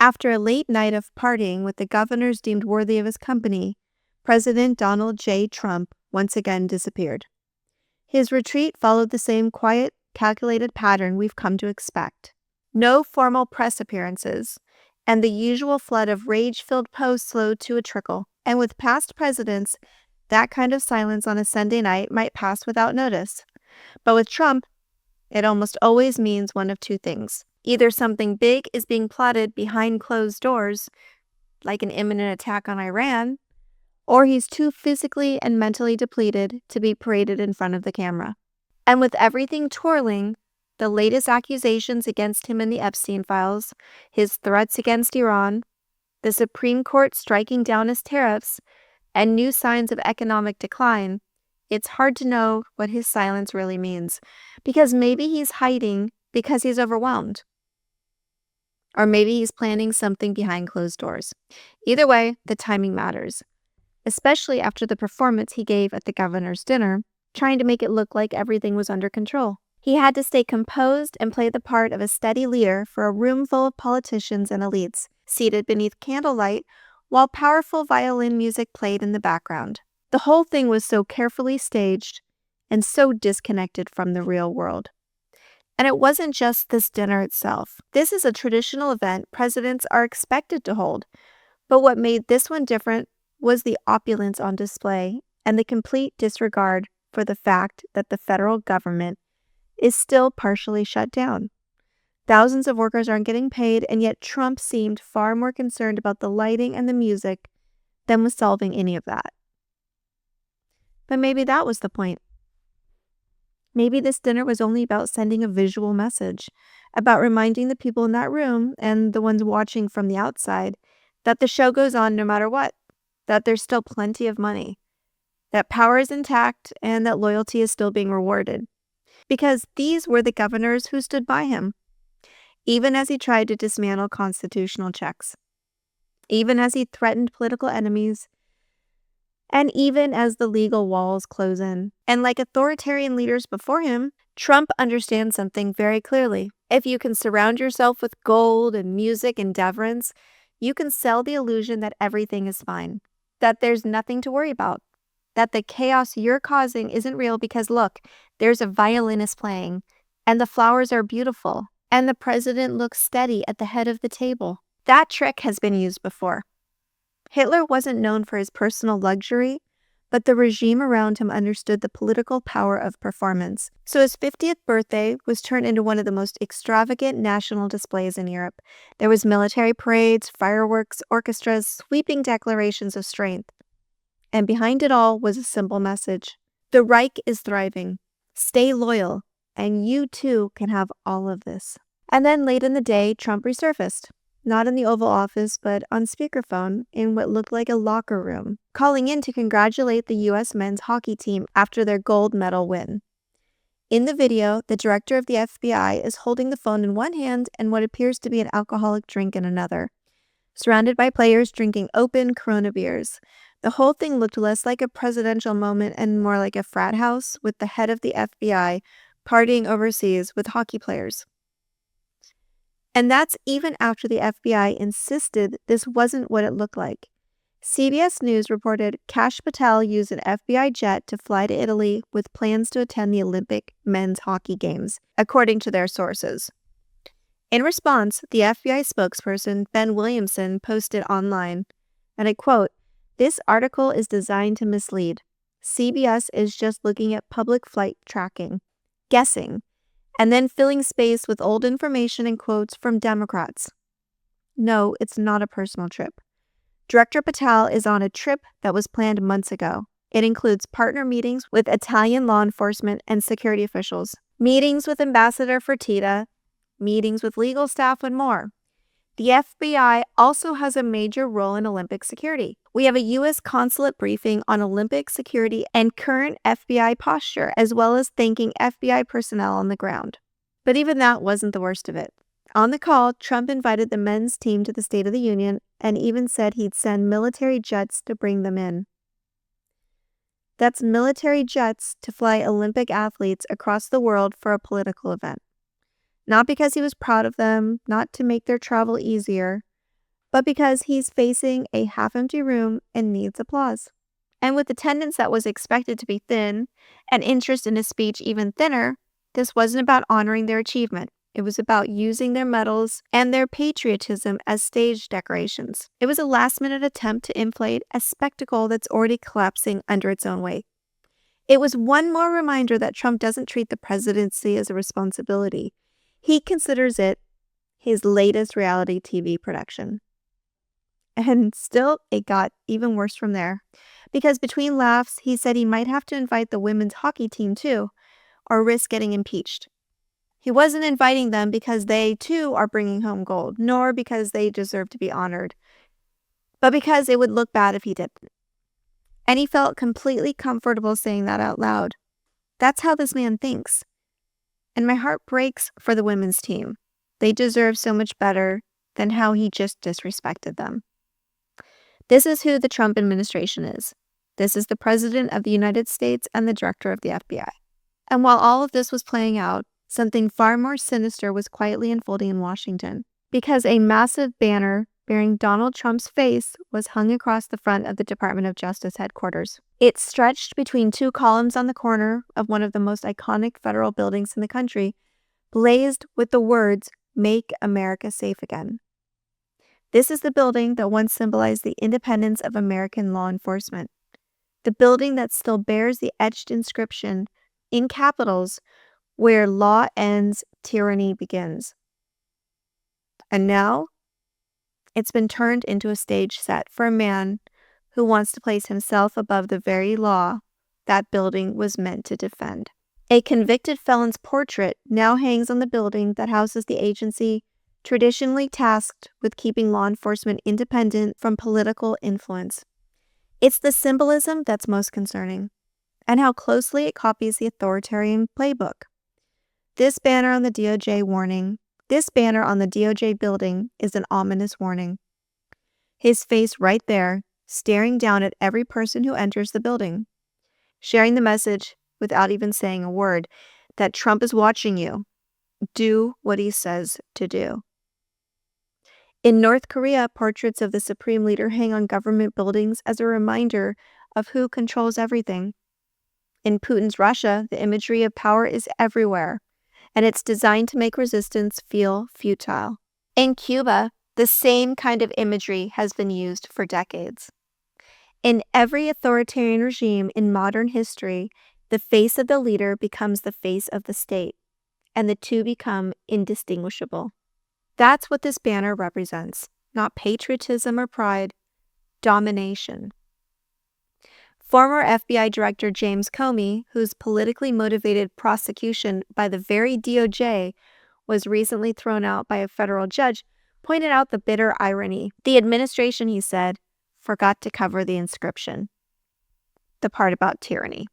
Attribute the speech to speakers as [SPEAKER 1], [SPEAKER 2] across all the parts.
[SPEAKER 1] After a late night of partying with the governors deemed worthy of his company, President Donald J. Trump once again disappeared. His retreat followed the same quiet, calculated pattern we've come to expect. No formal press appearances, and the usual flood of rage-filled posts slowed to a trickle. And with past presidents, that kind of silence on a Sunday night might pass without notice. But with Trump, it almost always means one of two things. Either something big is being plotted behind closed doors, like an imminent attack on Iran, or he's too physically and mentally depleted to be paraded in front of the camera. And with everything twirling, the latest accusations against him in the Epstein files, his threats against Iran, the Supreme Court striking down his tariffs, and new signs of economic decline, it's hard to know what his silence really means, because maybe he's hiding because he's overwhelmed. Or maybe he's planning something behind closed doors. Either way, the timing matters, especially after the performance he gave at the governor's dinner, trying to make it look like everything was under control. He had to stay composed and play the part of a steady leader for a room full of politicians and elites, seated beneath candlelight while powerful violin music played in the background. The whole thing was so carefully staged and so disconnected from the real world. And it wasn't just this dinner itself. This is a traditional event presidents are expected to hold. But what made this one different was the opulence on display and the complete disregard for the fact that the federal government is still partially shut down. Thousands of workers aren't getting paid, and yet Trump seemed far more concerned about the lighting and the music than with solving any of that. But maybe that was the point. Maybe this dinner was only about sending a visual message, about reminding the people in that room and the ones watching from the outside that the show goes on no matter what, that there's still plenty of money, that power is intact, and that loyalty is still being rewarded. Because these were the governors who stood by him, even as he tried to dismantle constitutional checks, even as he threatened political enemies, and even as the legal walls close in. And like authoritarian leaders before him, Trump understands something very clearly. If you can surround yourself with gold and music and deference, you can sell the illusion that everything is fine, that there's nothing to worry about, that the chaos you're causing isn't real because, look, there's a violinist playing, and the flowers are beautiful, and the president looks steady at the head of the table. That trick has been used before. Hitler wasn't known for his personal luxury, but the regime around him understood the political power of performance. So his 50th birthday was turned into one of the most extravagant national displays in Europe. There was military parades, fireworks, orchestras, sweeping declarations of strength. And behind it all was a simple message. The Reich is thriving. Stay loyal, and you too can have all of this. And then late in the day, Trump resurfaced. Not in the Oval Office, but on speakerphone in what looked like a locker room, calling in to congratulate the U.S. men's hockey team after their gold medal win. In the video, the director of the FBI is holding the phone in one hand and what appears to be an alcoholic drink in another, surrounded by players drinking open Corona beers. The whole thing looked less like a presidential moment and more like a frat house with the head of the FBI partying overseas with hockey players. And that's even after the FBI insisted this wasn't what it looked like. CBS News reported Kash Patel used an FBI jet to fly to Italy with plans to attend the Olympic men's hockey games, according to their sources. In response, the FBI spokesperson, Ben Williamson, posted online, and I quote, "This article is designed to mislead. CBS is just looking at public flight tracking, guessing, and then filling space with old information and quotes from Democrats. No, it's not a personal trip. Director Patel is on a trip that was planned months ago. It includes partner meetings with Italian law enforcement and security officials, meetings with Ambassador Fertitta, meetings with legal staff, and more. The FBI also has a major role in Olympic security. We have a U.S. consulate briefing on Olympic security and current FBI posture, as well as thanking FBI personnel on the ground." But even that wasn't the worst of it. On the call, Trump invited the men's team to the State of the Union and even said he'd send military jets to bring them in. That's military jets to fly Olympic athletes across the world for a political event. Not because he was proud of them, not to make their travel easier, but because he's facing a half-empty room and needs applause. And with attendance that was expected to be thin, and interest in his speech even thinner, this wasn't about honoring their achievement. It was about using their medals and their patriotism as stage decorations. It was a last-minute attempt to inflate a spectacle that's already collapsing under its own weight. It was one more reminder that Trump doesn't treat the presidency as a responsibility. He considers it his latest reality TV production. And still, it got even worse from there. Because between laughs, he said he might have to invite the women's hockey team too, or risk getting impeached. He wasn't inviting them because they too are bringing home gold, nor because they deserve to be honored, but because it would look bad if he didn't. And he felt completely comfortable saying that out loud. That's how this man thinks. And my heart breaks for the women's team. They deserve so much better than how he just disrespected them. This is who the Trump administration is. This is the President of the United States and the Director of the FBI. And while all of this was playing out, something far more sinister was quietly unfolding in Washington, because a massive banner bearing Donald Trump's face was hung across the front of the Department of Justice headquarters. It stretched between two columns on the corner of one of the most iconic federal buildings in the country, blazed with the words, "Make America Safe Again." This is the building that once symbolized the independence of American law enforcement. The building that still bears the etched inscription in capitals, "Where law ends, tyranny begins." And now, it's been turned into a stage set for a man who wants to place himself above the very law that building was meant to defend. A convicted felon's portrait now hangs on the building that houses the agency traditionally tasked with keeping law enforcement independent from political influence. It's the symbolism that's most concerning, and how closely it copies the authoritarian playbook. This banner on the DOJ building is an ominous warning. His face right there, staring down at every person who enters the building, sharing the message without even saying a word that Trump is watching you. Do what he says to do. In North Korea, portraits of the supreme leader hang on government buildings as a reminder of who controls everything. In Putin's Russia, the imagery of power is everywhere, and it's designed to make resistance feel futile. In Cuba, the same kind of imagery has been used for decades. In every authoritarian regime in modern history, the face of the leader becomes the face of the state, and the two become indistinguishable. That's what this banner represents, not patriotism or pride, domination. Former FBI Director James Comey, whose politically motivated prosecution by the very DOJ was recently thrown out by a federal judge, pointed out the bitter irony. The administration, he said, forgot to cover the inscription, the part about tyranny.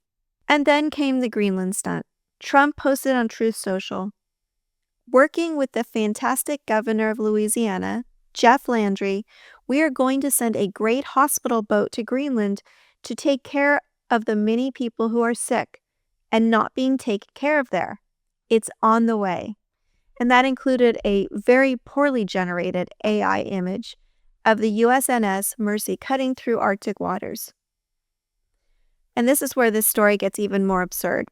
[SPEAKER 1] And then came the Greenland stunt. Trump posted on Truth Social, "Working with the fantastic governor of Louisiana, Jeff Landry, we are going to send a great hospital boat to Greenland to take care of the many people who are sick and not being taken care of there. It's on the way." And that included a very poorly generated AI image of the USNS Mercy cutting through Arctic waters. And this is where this story gets even more absurd.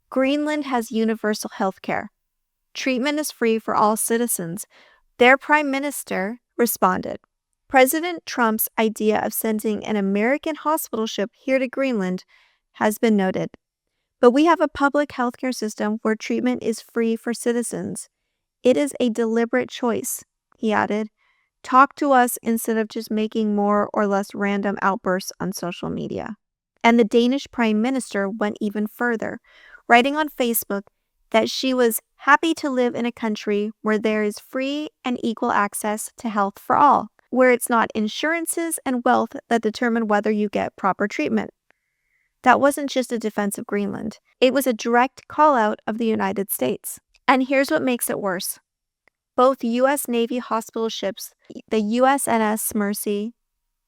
[SPEAKER 1] Greenland has universal health care. Treatment is free for all citizens. Their prime minister responded, "President Trump's idea of sending an American hospital ship here to Greenland has been noted. But we have a public healthcare system where treatment is free for citizens. It is a deliberate choice," he added. "Talk to us instead of just making more or less random outbursts on social media." And the Danish prime minister went even further, writing on Facebook that she was happy to live in a country where there is free and equal access to health for all, where it's not insurances and wealth that determine whether you get proper treatment. That wasn't just a defense of Greenland. It was a direct call-out of the United States. And here's what makes it worse. Both U.S. Navy hospital ships, the USNS Mercy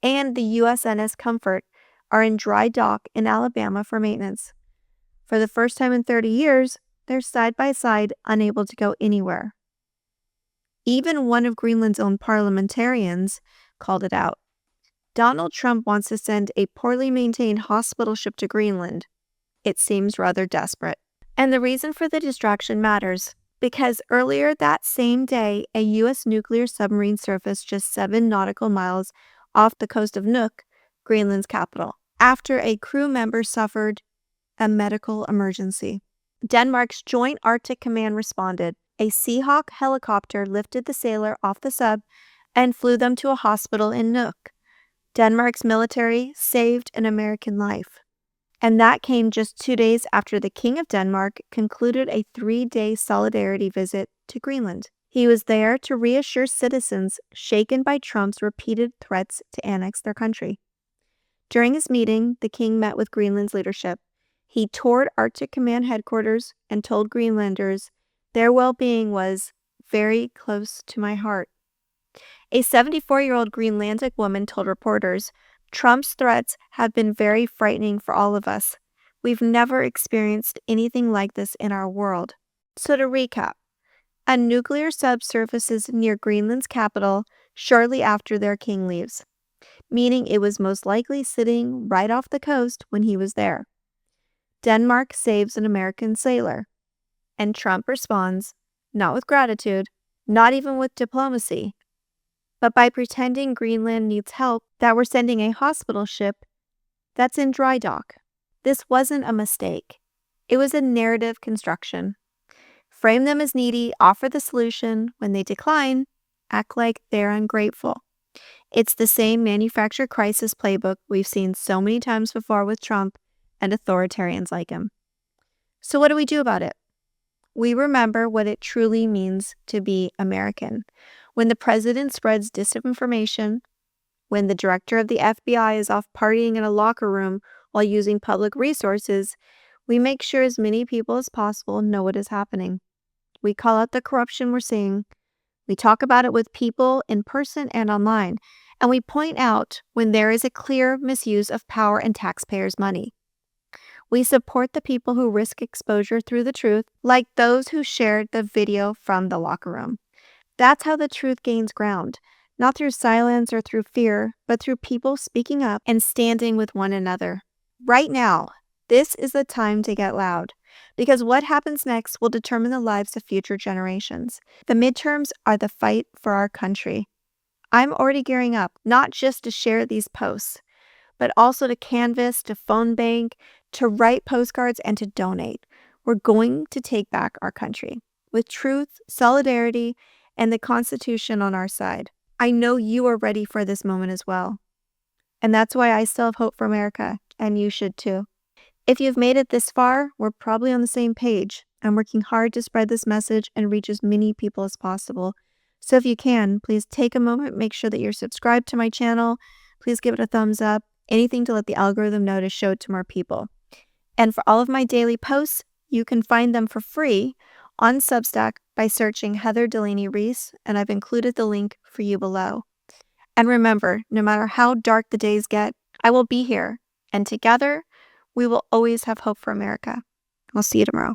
[SPEAKER 1] and the USNS Comfort, are in dry dock in Alabama for maintenance. For the first time in 30 years, they're side by side, unable to go anywhere. Even one of Greenland's own parliamentarians called it out. Donald Trump wants to send a poorly maintained hospital ship to Greenland. It seems rather desperate. And the reason for the distraction matters, because earlier that same day, a U.S. nuclear submarine surfaced just 7 nautical miles off the coast of Nuuk, Greenland's capital, after a crew member suffered a medical emergency. Denmark's Joint Arctic Command responded. A Seahawk helicopter lifted the sailor off the sub and flew them to a hospital in Nuuk. Denmark's military saved an American life. And that came just 2 days after the King of Denmark concluded a 3-day solidarity visit to Greenland. He was there to reassure citizens shaken by Trump's repeated threats to annex their country. During his meeting, the king met with Greenland's leadership. He toured Arctic Command headquarters and told Greenlanders their well-being was very close to my heart. A 74-year-old Greenlandic woman told reporters, "Trump's threats have been very frightening for all of us. We've never experienced anything like this in our world." So to recap, a nuclear sub surfaces near Greenland's capital shortly after their king leaves, meaning it was most likely sitting right off the coast when he was there. Denmark saves an American sailor, and Trump responds, not with gratitude, not even with diplomacy, but by pretending Greenland needs help, that we're sending a hospital ship that's in dry dock. This wasn't a mistake. It was a narrative construction. Frame them as needy, offer the solution. When they decline, act like they're ungrateful. It's the same manufactured crisis playbook we've seen so many times before with Trump and authoritarians like him. So what do we do about it? We remember what it truly means to be American. When the president spreads disinformation, when the director of the FBI is off partying in a locker room while using public resources, we make sure as many people as possible know what is happening. We call out the corruption we're seeing. We talk about it with people in person and online, and we point out when there is a clear misuse of power and taxpayers' money. We support the people who risk exposure through the truth, like those who shared the video from the locker room. That's how the truth gains ground, not through silence or through fear, but through people speaking up and standing with one another. Right now, this is the time to get loud, because what happens next will determine the lives of future generations. The midterms are the fight for our country. I'm already gearing up, not just to share these posts, but also to canvass, to phone bank, to write postcards, and to donate. We're going to take back our country with truth, solidarity, and the Constitution on our side. I know you are ready for this moment as well. And that's why I still have hope for America, and you should too. If you've made it this far, we're probably on the same page. I'm working hard to spread this message and reach as many people as possible. So if you can, please take a moment, make sure that you're subscribed to my channel. Please give it a thumbs up, anything to let the algorithm know to show it to more people. And for all of my daily posts, you can find them for free on Substack by searching Heather Delaney Reese, and I've included the link for you below. And remember, no matter how dark the days get, I will be here, and together, we will always have hope for America. I'll see you tomorrow.